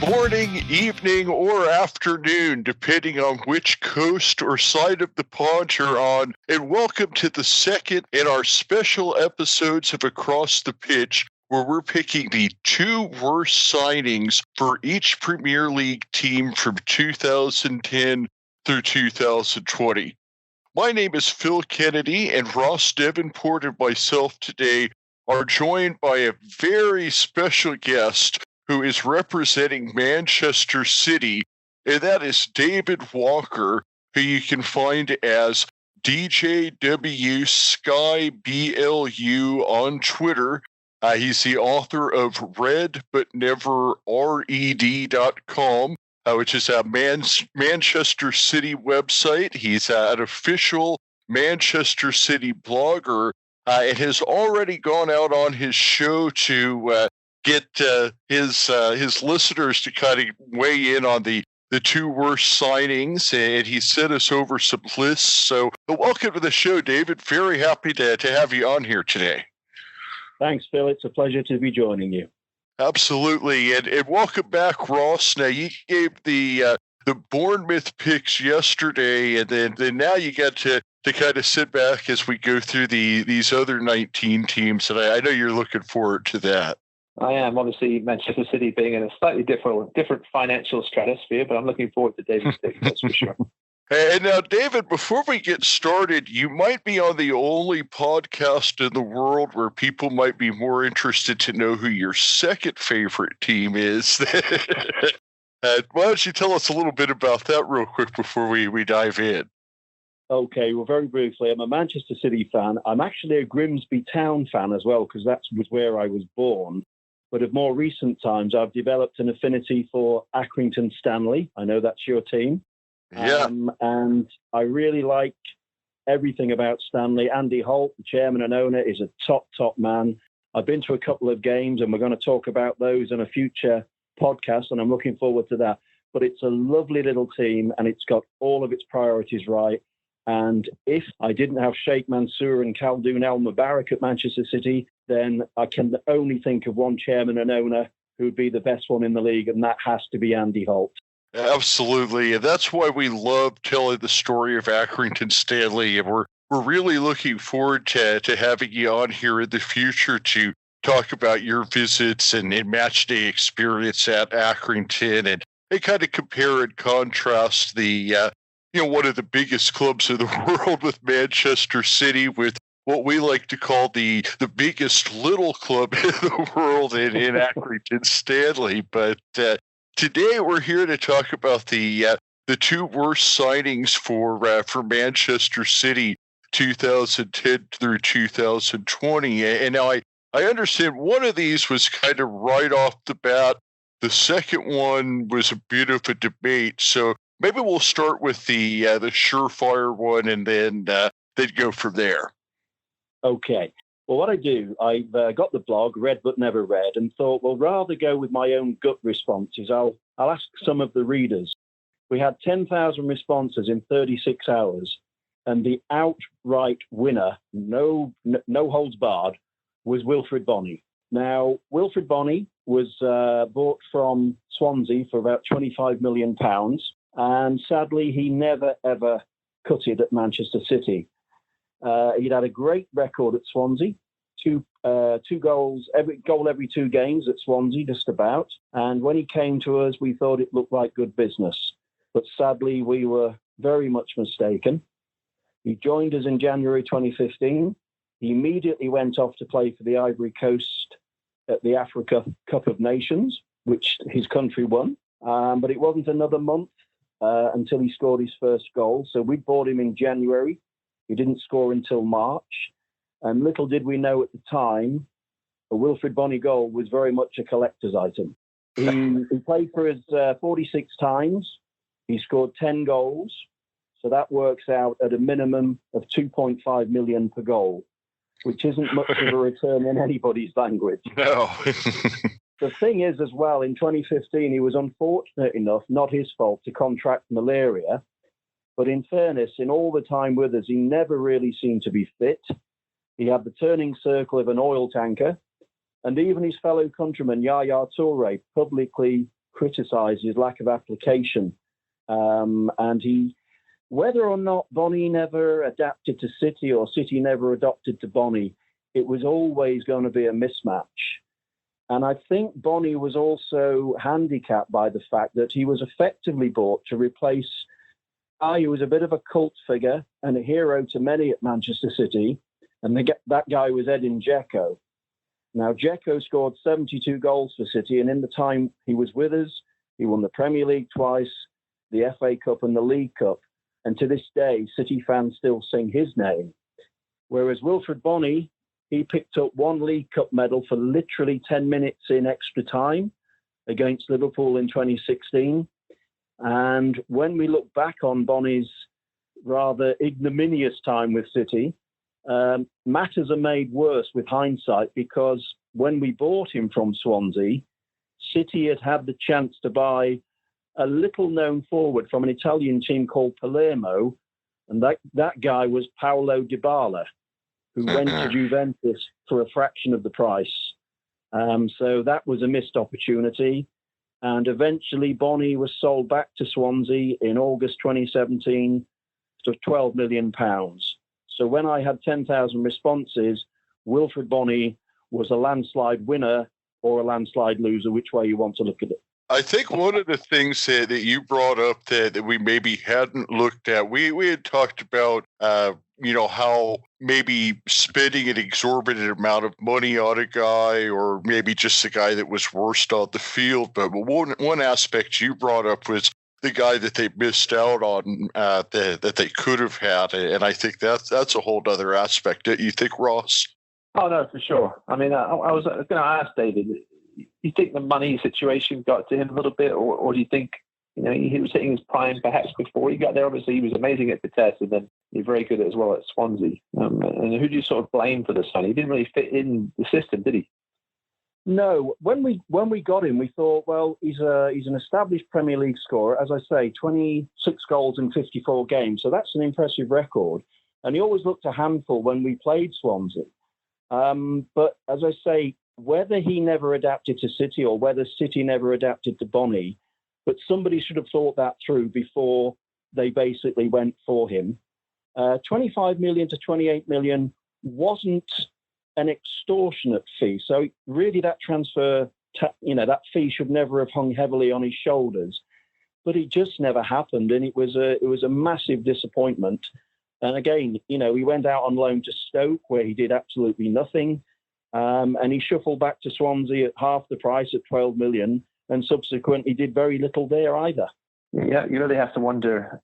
morning, evening, or afternoon, depending on which coast or side of the pond you're on, and welcome to the second in our special episodes of Across the Pitch, where we're picking the two worst signings for each Premier League team from 2010 through 2020. My name is Phil Kennedy, and Ross Devonport and myself today are joined by a very special guest who is representing Manchester City, and that is David Walker, who you can find as DJW Sky BLU on Twitter. He's the author of Read But Never RED.com, which is a Manchester City website. He's an official Manchester City blogger, and has already gone out on his show to get his listeners to kind of weigh in on the two worst signings, and he sent us over some lists. So welcome to the show, David. Very happy to have you on here today. Thanks, Phil. It's a pleasure to be joining you. Absolutely, and welcome back, Ross. Now, you gave the Bournemouth picks yesterday, and then now you got to kind of sit back as we go through these other 19 teams, and I know you're looking forward to that. I am. Obviously, Manchester City being in a slightly different financial stratosphere, but I'm looking forward to David's pick, that's for sure. And now, David, before we get started, you might be on the only podcast in the world where people might be more interested to know who your second favorite team is. Why don't you tell us a little bit about that real quick before we dive in? Okay, well, very briefly, I'm a Manchester City fan. I'm actually a Grimsby Town fan as well, because that was where I was born. But of more recent times, I've developed an affinity for Accrington Stanley. I know that's your team. Yeah. And I really like everything about Stanley. Andy Holt, the chairman and owner, is a top man. I've been to a couple of games, and we're going to talk about those in a future podcast, and I'm looking forward to that. But it's a lovely little team, and it's got all of its priorities right. And if I didn't have Sheikh Mansour and Khaldoon El Mubarak at Manchester City, then I can only think of one chairman and owner who would be the best one in the league, and that has to be Andy Holt. Absolutely, and that's why we love telling the story of Accrington Stanley, and we're really looking forward to having you on here in the future to talk about your visits and match day experience at Accrington, and kind of compare and contrast the one of the biggest clubs in the world with Manchester City with what we like to call the biggest little club in the world in Accrington Stanley. But today we're here to talk about the two worst signings for Manchester City 2010 through 2020. And now I understand one of these was kind of right off the bat. The second one was a bit of a debate. So maybe we'll start with the surefire one, and then go from there. Okay. Well, what I do, I've got the blog, Read But Never Read, and thought, well, rather go with my own gut responses, I'll ask some of the readers. We had 10,000 responses in 36 hours, and the outright winner, no holds barred, was Wilfried Bony. Now, Wilfried Bony was bought from Swansea for about £25 million, and sadly, he never, ever cut it at Manchester City. He'd had a great record at Swansea, two goals, every 2 games at Swansea, just about. And when he came to us, we thought it looked like good business. But sadly, we were very much mistaken. He joined us in January 2015. He immediately went off to play for the Ivory Coast at the Africa Cup of Nations, which his country won. But it wasn't another month until he scored his first goal. So we bought him in January. He didn't score until March. And little did we know at the time, a Wilfried Bony goal was very much a collector's item. He played for us 46 times. He scored 10 goals. So that works out at a minimum of 2.5 million per goal, which isn't much of a return in anybody's language. No. The thing is, as well, in 2015, he was unfortunate enough, not his fault, to contract malaria. But in fairness, in all the time with us, he never really seemed to be fit. He had the turning circle of an oil tanker. And even his fellow countryman, Yaya Toure, publicly criticised his lack of application. And whether or not Bonnie never adapted to City or City never adopted to Bonnie, it was always going to be a mismatch. And I think Bonnie was also handicapped by the fact that he was effectively bought to replace a guy who was a bit of a cult figure and a hero to many at Manchester City. And that guy was Edin Dzeko. Now, Dzeko scored 72 goals for City, and in the time he was with us, he won the Premier League twice, the FA Cup and the League Cup. And to this day, City fans still sing his name. Whereas Wilfred Bonny, he picked up one League Cup medal for literally 10 minutes in extra time against Liverpool in 2016. And when we look back on Bonny's rather ignominious time with City, matters are made worse with hindsight, because when we bought him from Swansea, City had the chance to buy a little-known forward from an Italian team called Palermo, and that guy was Paolo Dybala, who went to Juventus for a fraction of the price. So that was a missed opportunity. And eventually Bonny was sold back to Swansea in August 2017 for £12 million. So when I had 10,000 responses, Wilfred Bonny was a landslide winner or a landslide loser, which way you want to look at it. I think one of the things that you brought up that we maybe hadn't looked at, we had talked about, how maybe spending an exorbitant amount of money on a guy, or maybe just a guy that was worst on the field. But one aspect you brought up was the guy that they missed out on that they could have had. And I think that's a whole other aspect. Do you think, Ross? Oh, no, for sure. I mean, I was going to ask David, you think the money situation got to him a little bit, or do you think, he was hitting his prime perhaps before he got there? Obviously, he was amazing at Vitesse, and then he's very good as well at Swansea. And who do you sort of blame for the son? He didn't really fit in the system, did he? No. When we got him, we thought, well, he's an established Premier League scorer. As I say, 26 goals in 54 games. So that's an impressive record. And he always looked a handful when we played Swansea. But as I say, whether he never adapted to City or whether City never adapted to Bonny, but somebody should have thought that through before they basically went for him. 25 million to 28 million wasn't an extortionate fee. So really that transfer, that fee should never have hung heavily on his shoulders. But it just never happened. And it was a massive disappointment. And again, he went out on loan to Stoke, where he did absolutely nothing. And he shuffled back to Swansea at half the price at 12 million, and subsequently did very little there either. Yeah, you really have to wonder,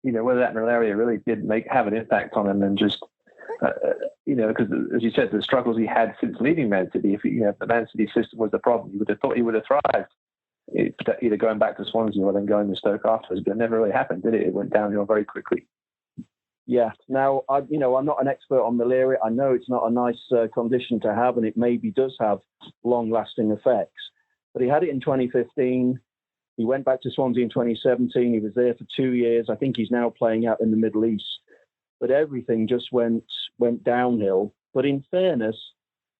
whether that malaria really did have an impact on him, and just, because as you said, the struggles he had since leaving Man City. If the Man City system was the problem, you would have thought he would have thrived, either going back to Swansea or then going to Stoke afterwards. But it never really happened, did it? It went downhill very quickly. Yeah. Now, I'm not an expert on malaria. I know it's not a nice condition to have, and it maybe does have long-lasting effects. But he had it in 2015. He went back to Swansea in 2017. He was there for 2 years. I think he's now playing out in the Middle East. But everything just went downhill. But in fairness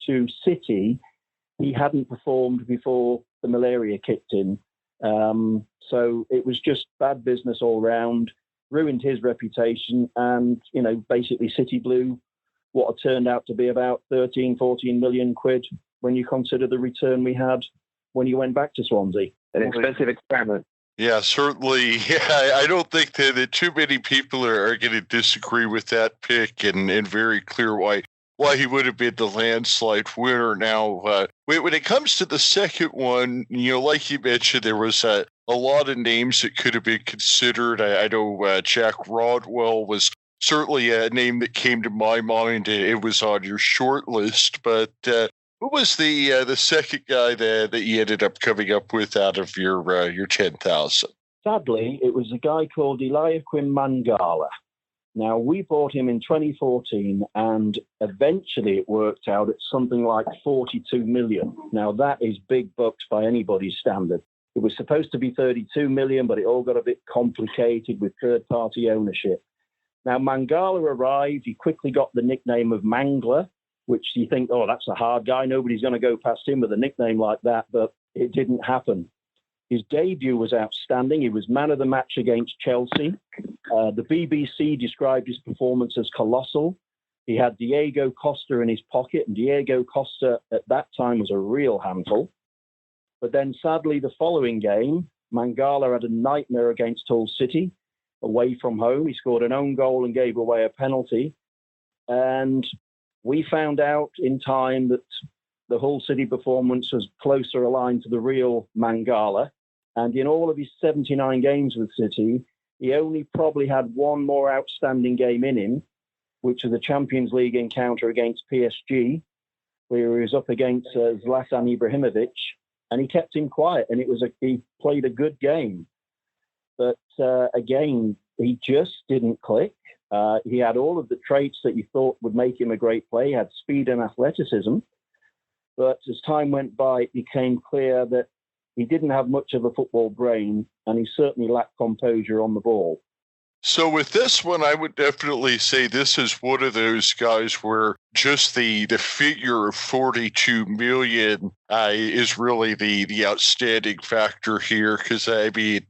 to City, he hadn't performed before the malaria kicked in. So it was just bad business all round. Ruined his reputation, and basically City blew what had turned out to be about 13, 14 million quid when you consider the return we had when he went back to Swansea. An expensive experiment. Yeah, certainly. Yeah, I don't think that too many people are going to disagree with that pick, and very clear why he would have been the landslide winner. Now, when it comes to the second one, like you mentioned, there was a lot of names that could have been considered. I know Jack Rodwell was certainly a name that came to my mind. It was on your short list, but who was the second guy that you ended up coming up with out of your 10,000? Sadly, it was a guy called Eliaquim Mangala. Now, we bought him in 2014, and eventually it worked out at something like 42 million. Now, that is big bucks by anybody's standard. It was supposed to be 32 million, but it all got a bit complicated with third-party ownership. Now, Mangala arrived. He quickly got the nickname of Mangler, which you think, oh, that's a hard guy. Nobody's going to go past him with a nickname like that, but it didn't happen. His debut was outstanding. He was man of the match against Chelsea. The BBC described his performance as colossal. He had Diego Costa in his pocket, and Diego Costa at that time was a real handful. But then sadly, the following game, Mangala had a nightmare against Hull City away from home. He scored an own goal and gave away a penalty. And we found out in time that the Hull City performance was closer aligned to the real Mangala. And in all of his 79 games with City, he only probably had one more outstanding game in him, which was a Champions League encounter against PSG, where he was up against Zlatan Ibrahimovic, and he kept him quiet, and he played a good game. But again, he just didn't click. He had all of the traits that you thought would make him a great player. He had speed and athleticism. But as time went by, it became clear that he didn't have much of a football brain, and he certainly lacked composure on the ball. So with this one, I would definitely say this is one of those guys where just the figure of 42 million is really the outstanding factor here. Because, I mean,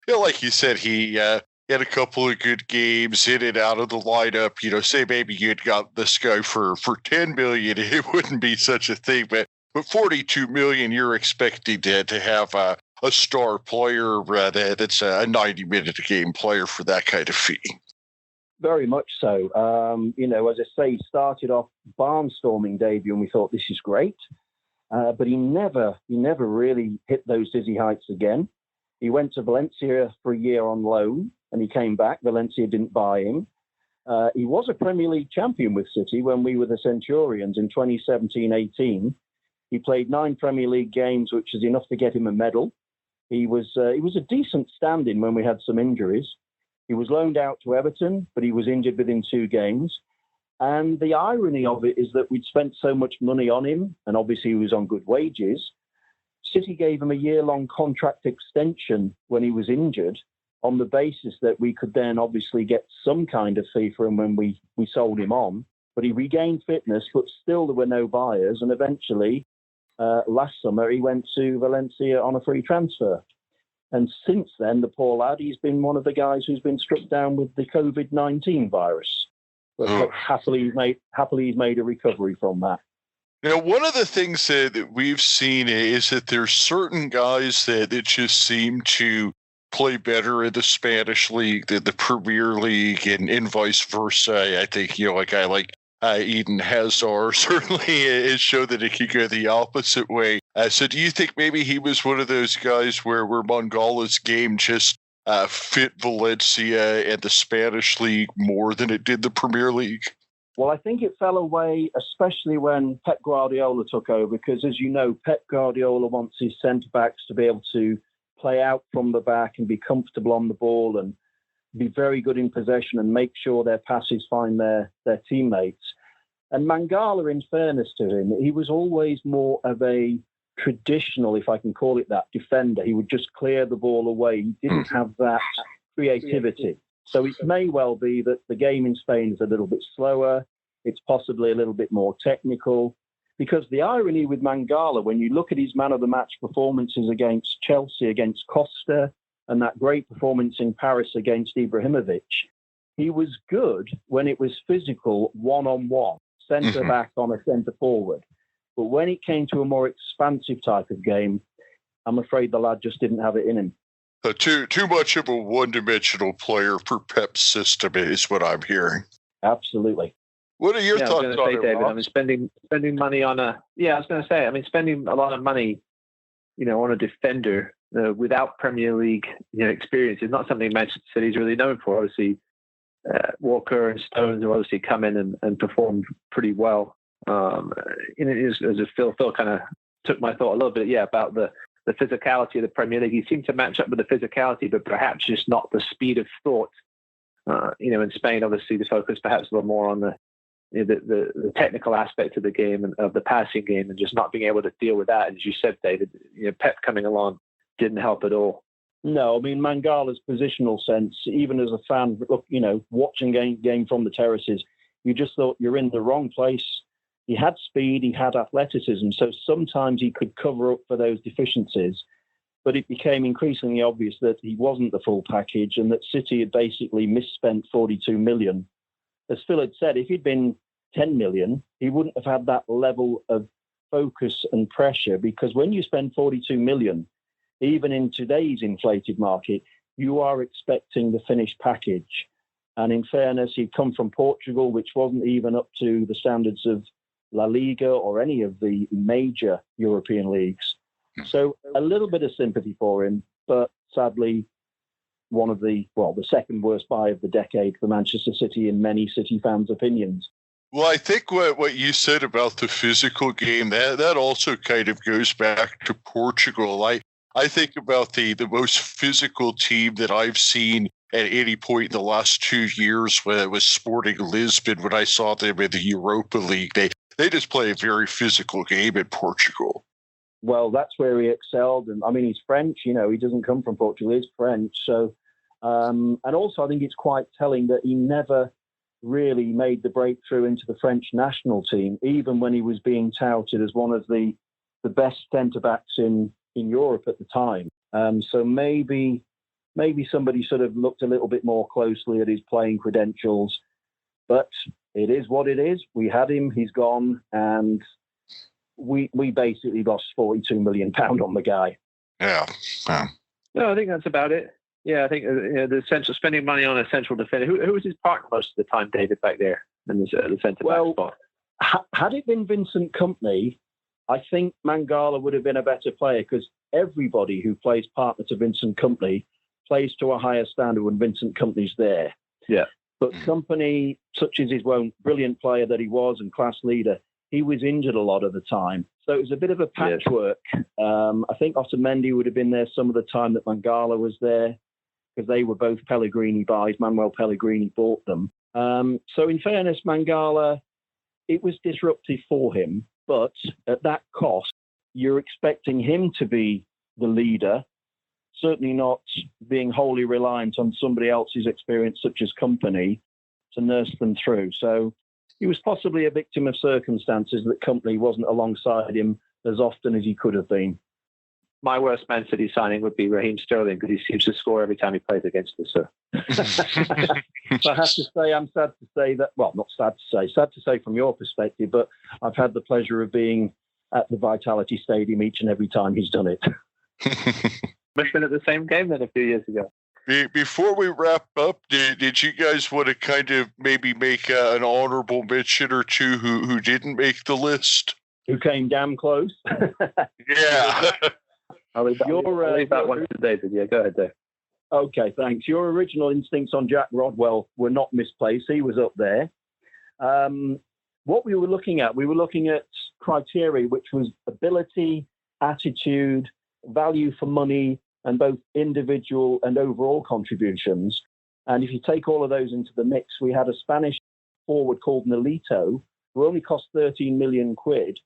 like you said, he had a couple of good games in and out of the lineup. You know, say maybe you'd got this guy for 10 million, it wouldn't be such a thing. But 42 million, you're expecting to have a star player that's a 90-minute-a-game player for that kind of fee. Very much so. As I say, he started off barnstorming debut, and we thought this is great. But he never really hit those dizzy heights again. He went to Valencia for a year on loan, and he came back. Valencia didn't buy him. He was a Premier League champion with City when we were the Centurions in 2017-18. He played 9 Premier League games, which is enough to get him a medal. He was a decent stand-in when we had some injuries. He was loaned out to Everton, but he was injured within 2 games. And the irony of it is that we'd spent so much money on him, and obviously he was on good wages. City gave him a year-long contract extension when he was injured on the basis that we could then obviously get some kind of fee for him when we sold him on. But he regained fitness, but still there were no buyers. And eventually, last summer, he went to Valencia on a free transfer. And since then, the poor lad, he's been one of the guys who's been struck down with the COVID-19 virus. But happily, he's made a recovery from that. Now, one of the things that we've seen is that there's certain guys that just seem to play better in the Spanish league than the Premier League, and vice versa. I think, a guy like Eden Hazard certainly has shown that it could go the opposite way. So do you think maybe he was one of those guys where Mangala's game just fit Valencia and the Spanish league more than it did the Premier League? Well, I think it fell away, especially when Pep Guardiola took over, because as you know, Pep Guardiola wants his centre-backs to be able to play out from the back and be comfortable on the ball and be very good in possession and make sure their passes find their teammates. And Mangala, in fairness to him, he was always more of a traditional, if I can call it that, defender. He would just clear the ball away. He didn't have that creativity. So it may well be that the game in Spain is a little bit slower. It's possibly a little bit more technical. Because the irony with Mangala, when you look at his man-of-the-match performances against Chelsea, against Costa, and that great performance in Paris against Ibrahimovic, he was good when it was physical, one-on-one, centre-back on a centre-forward. But when it came to a more expansive type of game, I'm afraid the lad just didn't have it in him. Too much of a one-dimensional player for Pep's system is what I'm hearing. Absolutely. What are your thoughts on it, David? Rob? I mean, spending money on spending a lot of money, on a defender without Premier League, experience is not something Manchester City's really known for. Obviously, Walker and Stones have obviously come in and performed pretty well. Phil kind of took my thought a little bit, about the physicality of the Premier League. He seemed to match up with the physicality, but perhaps just not the speed of thought. In Spain, obviously, the focus perhaps a little more on the technical aspect of the game and of the passing game, and just not being able to deal with that. As you said, David, Pep coming along didn't help at all. No, I mean, Mangala's positional sense, even as a fan, watching game from the terraces, you just thought you're in the wrong place. He had speed, he had athleticism, so sometimes he could cover up for those deficiencies. But it became increasingly obvious that he wasn't the full package and that City had basically misspent 42 million. As Phil had said, if he'd been 10 million, he wouldn't have had that level of focus and pressure, because when you spend 42 million, even in today's inflated market, you are expecting the finished package. And in fairness, he'd come from Portugal, which wasn't even up to the standards of La Liga or any of the major European leagues. So a little bit of sympathy for him, but sadly, the second worst buy of the decade for Manchester City in many City fans' opinions. Well, I think what you said about the physical game, that also kind of goes back to Portugal. I think about the most physical team that I've seen at any point in the last 2 years was Sporting Lisbon when I saw them in the Europa League. They just play a very physical game in Portugal. Well, that's where he excelled. And I mean, he's French, he doesn't come from Portugal, he's French. So, and also I think it's quite telling that he never really made the breakthrough into the French national team, even when he was being touted as one of the best centre-backs in Europe at the time. So maybe somebody sort of looked a little bit more closely at his playing credentials, but it is what it is. We had him, he's gone, and we basically lost £42 million on the guy. Yeah. No, I think that's about it. Yeah, I think the central spending money on a central defender. Who was his partner most of the time, David, back there in the centre back spot? Had it been Vincent Kompany, I think Mangala would have been a better player, because everybody who plays partner to Vincent Kompany plays to a higher standard when Vincent Kompany's there. Yeah. But Kompany, such as his own brilliant player that he was and class leader, he was injured a lot of the time. So it was a bit of a patchwork. Yes. I think Otamendi would have been there some of the time that Mangala was there, because they were both Pellegrini buys. Manuel Pellegrini bought them. So in fairness, Mangala, it was disruptive for him, but at that cost, you're expecting him to be the leader, certainly not being wholly reliant on somebody else's experience, such as Kompany, to nurse them through. So he was possibly a victim of circumstances that Kompany wasn't alongside him as often as he could have been. My worst Man City signing would be Raheem Sterling, because he seems to score every time he plays against us. So. I have to say, I'm sad to say that, well, not sad to say from your perspective, but I've had the pleasure of being at the Vitality Stadium each and every time he's done it. Must have been at the same game then a few years ago. Before we wrap up, did you guys want to kind of maybe make an honorable mention or two who didn't make the list? Who came damn close? Yeah. I'll leave that one to David. Yeah, go ahead, Dave. Okay, thanks. Your original instincts on Jack Rodwell were not misplaced. He was up there. What we were looking at criteria, which was ability, attitude, value for money, and both individual and overall contributions. And if you take all of those into the mix, we had a Spanish forward called Nolito, who only cost 13 million quid,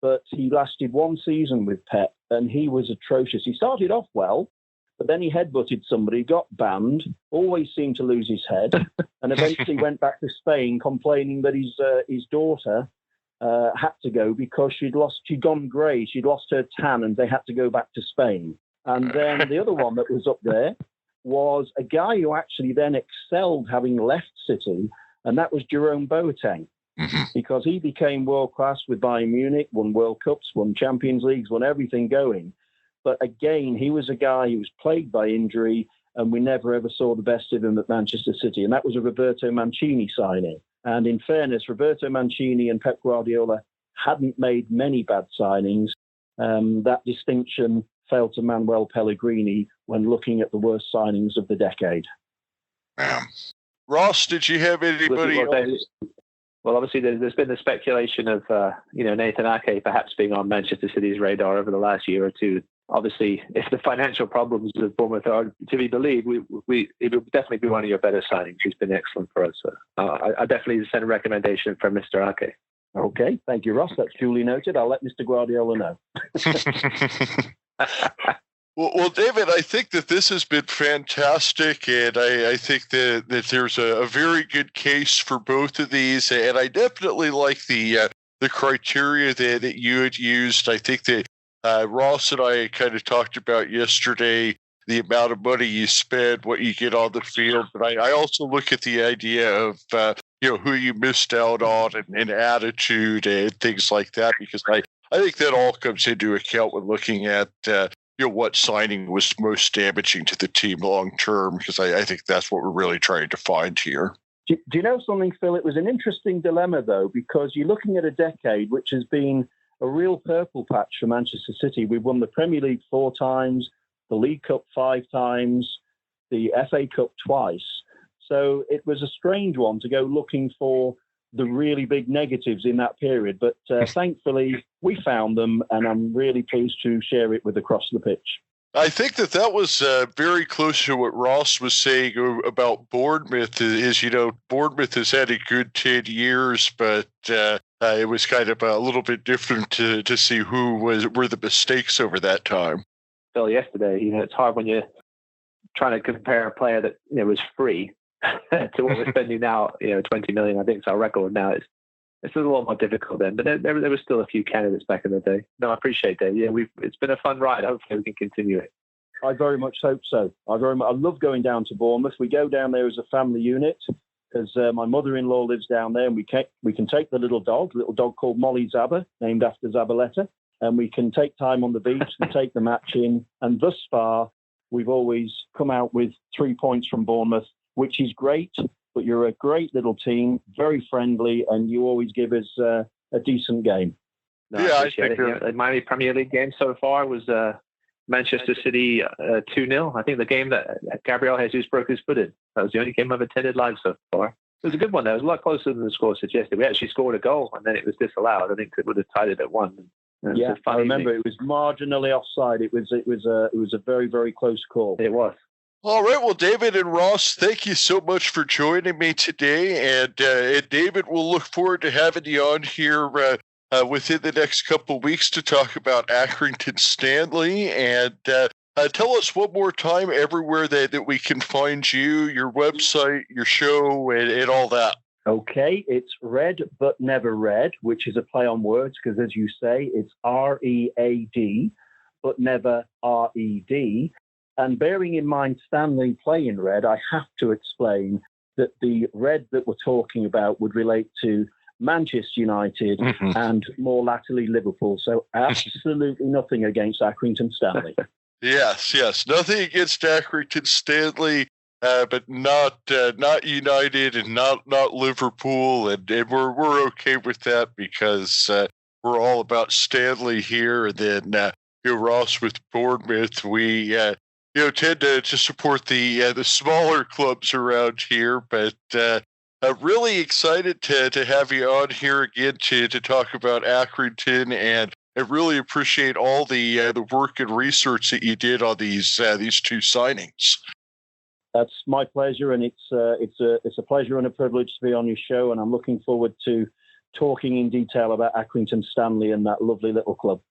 but he lasted one season with Pep, and he was atrocious. He started off well, but then he headbutted somebody, got banned, always seemed to lose his head, and eventually went back to Spain complaining that his daughter had to go because she'd gone grey, she'd lost her tan, and they had to go back to Spain. And then the other one that was up there was a guy who actually then excelled having left City, and that was Jerome Boateng, because he became world-class with Bayern Munich, won World Cups, won Champions Leagues, won everything going. But again, he was a guy who was plagued by injury, and we never ever saw the best of him at Manchester City. And that was a Roberto Mancini signing. And in fairness, Roberto Mancini and Pep Guardiola hadn't made many bad signings. That distinction fell to Manuel Pellegrini when looking at the worst signings of the decade. Ross, did you have anybody else? Well, obviously, there's been the speculation of Nathan Ake perhaps being on Manchester City's radar over the last year or two. Obviously, if the financial problems of Bournemouth are to be believed, it would definitely be one of your better signings. He's been excellent for us. So, I definitely send a recommendation for Mr. Ake. Okay, thank you, Ross. That's duly noted. I'll let Mr. Guardiola know. Well, David, I think that this has been fantastic, and I think that there's a very good case for both of these, and I definitely like the criteria that you had used. I think that Ross and I kind of talked about yesterday the amount of money you spend, what you get on the field. But I also look at the idea of, who you missed out on and attitude and things like that, because I think that all comes into account when looking at, what signing was most damaging to the team long term, because I think that's what we're really trying to find here. Do you know something, Phil? It was an interesting dilemma, though, because you're looking at a decade which has been a real purple patch for Manchester City. We've won the Premier League 4 times, the League Cup 5 times, the FA Cup twice. So it was a strange one to go looking for the really big negatives in that period. But thankfully, we found them, and I'm really pleased to share it with Across the Pitch. I think that was very close to what Ross was saying about Bournemouth. Bournemouth has had a good 10 years, but it was kind of a little bit different to see who were the mistakes over that time. Phil, yesterday, it's hard when you're trying to compare a player that was free to what we're spending now. 20 million, I think it's our record now. It's a lot more difficult then, but there was still a few candidates back in the day. No, I appreciate that. Yeah, it's been a fun ride. Hopefully we can continue it. I very much hope so. I love going down to Bournemouth. We go down there as a family unit because my mother-in-law lives down there, and we can take the little dog called Molly Zabba, named after Zabaleta, and we can take time on the beach and take the match in. And thus far, we've always come out with 3 points from Bournemouth, which is great. But you're a great little team, very friendly, and you always give us a decent game. No, yeah, I think the Miami Premier League game so far was Manchester City 2-0. I think the game that Gabriel Jesus broke his foot in. That was the only game I've attended live so far. It was a good one, though. It was a lot closer than the score suggested. We actually scored a goal, and then it was disallowed. I think it would have tied it at 1. Yeah, I remember it was marginally offside. It was a very, very close call. It was. All right. Well, David and Ross, thank you so much for joining me today. And David, we'll look forward to having you on here within the next couple of weeks to talk about Accrington Stanley. And tell us one more time everywhere that we can find you, your website, your show, and all that. Okay. It's Red But Never Red, which is a play on words because, as you say, it's READ, but never RED. And bearing in mind Stanley playing red, I have to explain that the red that we're talking about would relate to Manchester United and more latterly Liverpool. So absolutely nothing against Accrington Stanley. Yes. Nothing against Accrington Stanley, but not United and not Liverpool. And we're okay with that because we're all about Stanley here. And then Ross with Bournemouth, we tend to support the smaller clubs around here, but really excited to have you on here again to talk about Accrington, and I really appreciate all the work and research that you did on these 2 signings. That's my pleasure, and it's a pleasure and a privilege to be on your show, and I'm looking forward to talking in detail about Accrington Stanley and that lovely little club.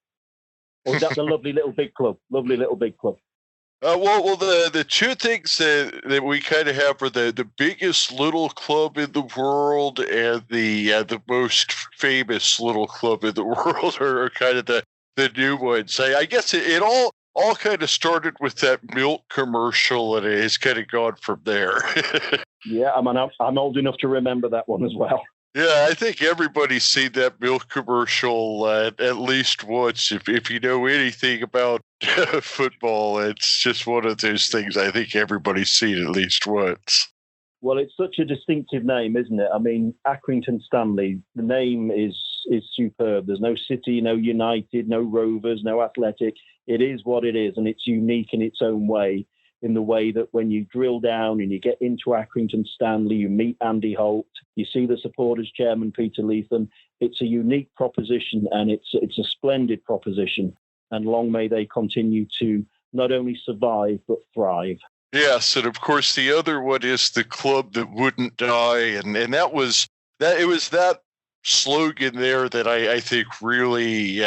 Or is that the lovely little big club? Lovely little big club. Well, the 2 things that we kind of have are the biggest little club in the world and the most famous little club in the world are kind of the new ones. I guess it all kind of started with that milk commercial, and it's kind of gone from there. Yeah, I'm old enough to remember that one as well. Yeah, I think everybody's seen that milk commercial at least once. If you know anything about football, it's just one of those things I think everybody's seen at least once. Well, it's such a distinctive name, isn't it? I mean, Accrington Stanley, the name is superb. There's no City, no United, no Rovers, no Athletic. It is what it is, and it's unique in its own way, in the way that when you drill down and you get into Accrington Stanley, you meet Andy Holt, you see the supporters chairman, Peter Leatham. It's a unique proposition, and it's a splendid proposition. And long may they continue to not only survive, but thrive. Yes, and of course the other one is the club that wouldn't die. And that was that. It was that slogan there that I think really,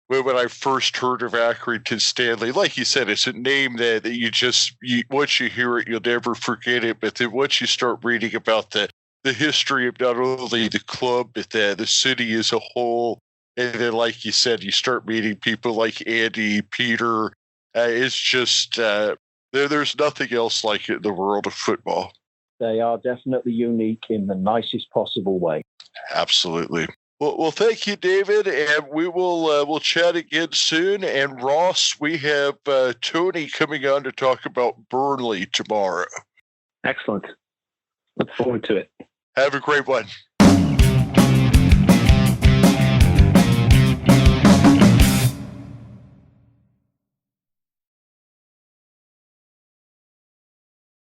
when I first heard of Accrington Stanley, like you said, it's a name that you once you hear it, you'll never forget it. But then once you start reading about the history of not only the club, but the city as a whole, And then, like you said, you start meeting people like Andy, Peter. It's just, there's nothing else like it in the world of football. They are definitely unique in the nicest possible way. Absolutely. Well, thank you, David, and we will we'll chat again soon. And Ross, we have Tony coming on to talk about Burnley tomorrow. Excellent. Look forward to it. Have a great one.